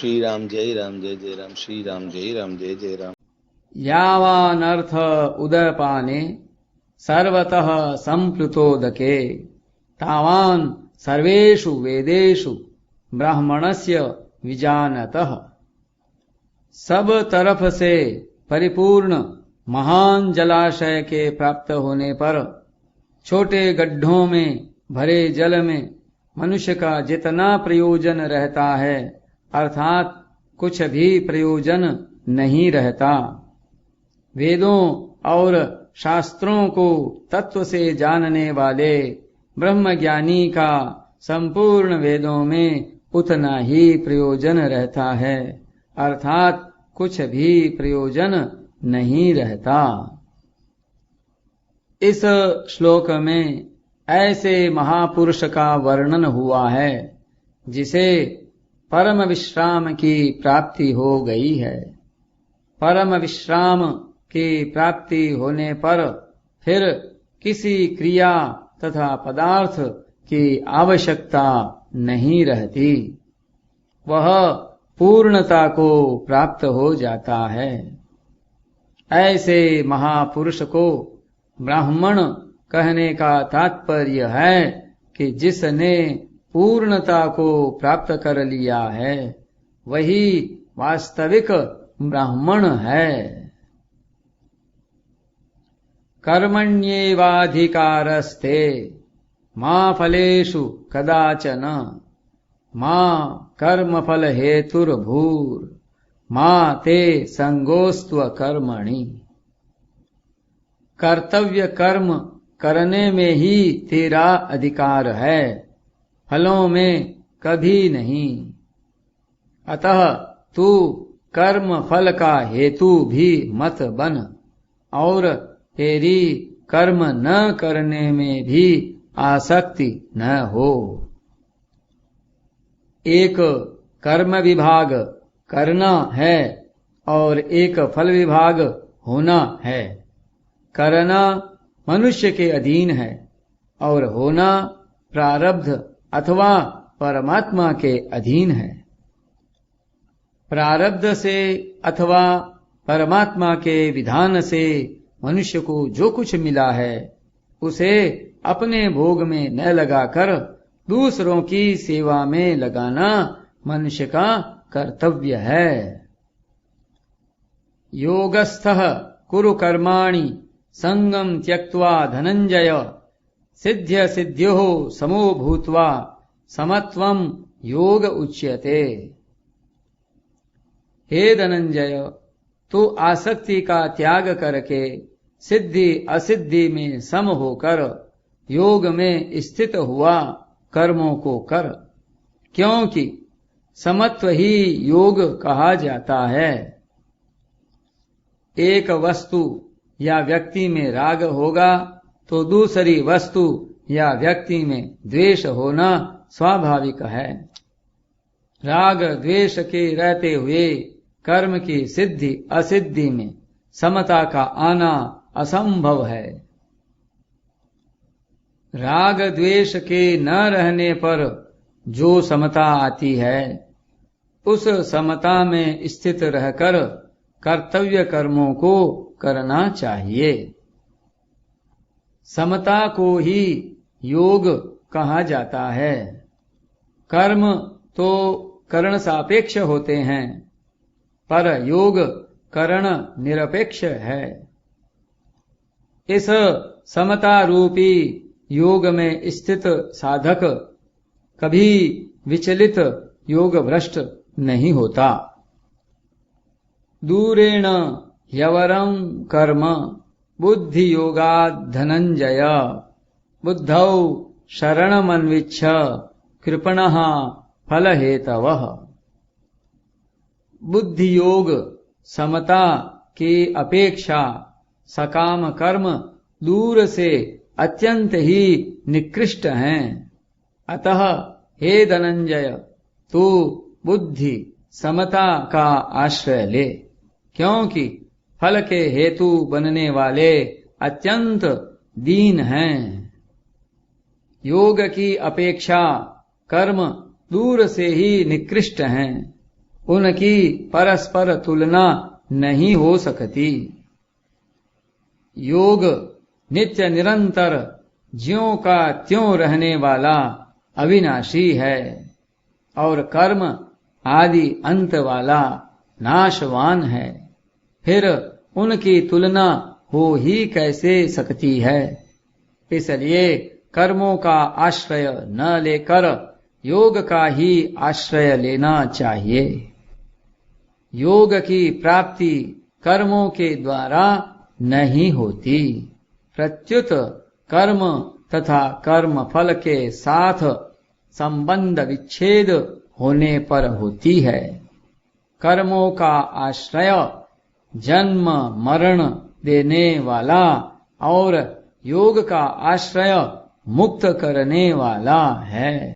श्री राम जय जय राम श्री राम जय जय राम। यावानर्थ उदयपाने सर्वतः संप्लुतोदके तावान् सर्वेषु वेदेषु ब्राह्मणस्य विजानतः। सब तरफ से परिपूर्ण महान जलाशय के प्राप्त होने पर छोटे गड्ढों में भरे जल में मनुष्य का जितना प्रयोजन रहता है अर्थात कुछ भी प्रयोजन नहीं रहता। वेदों और शास्त्रों को तत्व से जानने वाले ब्रह्मज्ञानी का संपूर्ण वेदों में उतना ही प्रयोजन रहता है अर्थात कुछ भी प्रयोजन नहीं रहता। इस श्लोक में ऐसे महापुरुष का वर्णन हुआ है जिसे परम विश्राम की प्राप्ति हो गई है। परम विश्राम की प्राप्ति होने पर फिर किसी क्रिया तथा पदार्थ की आवश्यकता नहीं रहती, वह पूर्णता को प्राप्त हो जाता है। ऐसे महापुरुष को ब्राह्मण कहने का तात्पर्य है कि जिसने पूर्णता को प्राप्त कर लिया है वही वास्तविक ब्राह्मण है। कर्मण्येवाधिकारस्ते मा फलेषु कदाचन मा कर्मफल हेतुर्भूर् मा ते संगोस्त्व कर्मणि। कर्तव्य कर्म करने में ही तेरा अधिकार है, फलों में कभी नहीं। अतः तू कर्म फल का हेतु भी मत बन और तेरी कर्म न करने में भी आसक्ति न हो। एक कर्म विभाग करना है और एक फल विभाग होना है। करना मनुष्य के अधीन है और होना प्रारब्ध अथवा परमात्मा के अधीन है। प्रारब्ध से अथवा परमात्मा के विधान से मनुष्य को जो कुछ मिला है उसे अपने भोग में न लगाकर दूसरों की सेवा में लगाना मनुष्य का कर्तव्य है। योगस्थः कुरु कर्माणि संगम त्यक्त्वा धनंजय सिद्ध्य सिद्ध्योः समो भूत्वा समत्वं योग उच्यते। हे धनंजय, तू आसक्ति का त्याग करके सिद्धि असिद्धि में सम होकर योग में स्थित हुआ कर्मों को कर, क्योंकि समत्व ही योग कहा जाता है। एक वस्तु या व्यक्ति में राग होगा तो दूसरी वस्तु या व्यक्ति में द्वेष होना स्वाभाविक है। राग द्वेष के रहते हुए कर्म की सिद्धि असिद्धि में समता का आना असंभव है। राग द्वेष के न रहने पर जो समता आती है उस समता में स्थित रहकर कर्तव्य कर्मों को करना चाहिए। समता को ही योग कहा जाता है। कर्म तो करण सापेक्ष होते हैं पर योग करण निरपेक्ष है। इस समता रूपी योग में स्थित साधक कभी विचलित योग भ्रष्ट नहीं होता। दूरेण ह्यवरं कर्म बुद्धि योगात् धनंजय बुद्धौ शरणमन्विच्छ कृपणः फलहेतवः। बुद्धि योग समता की अपेक्षा सकाम कर्म दूर से अत्यंत ही निकृष्ट हैं। अतः हे धनंजय, तू बुद्धि समता का आश्रय ले, क्योंकि फल के हेतु बनने वाले अत्यंत दीन हैं। योग की अपेक्षा कर्म दूर से ही निकृष्ट हैं। उनकी परस्पर तुलना नहीं हो सकती। योग नित्य निरंतर ज्यों का त्यों रहने वाला अविनाशी है और कर्म आदि अंत वाला नाशवान है। फिर उनकी तुलना हो ही कैसे सकती है। इसलिए कर्मों का आश्रय न लेकर योग का ही आश्रय लेना चाहिए। योग की प्राप्ति कर्मों के द्वारा नहीं होती, प्रत्युत कर्म तथा कर्म फल के साथ संबंध विच्छेद होने पर होती है। कर्मों का आश्रय जन्म मरण देने वाला और योग का आश्रय मुक्त करने वाला है।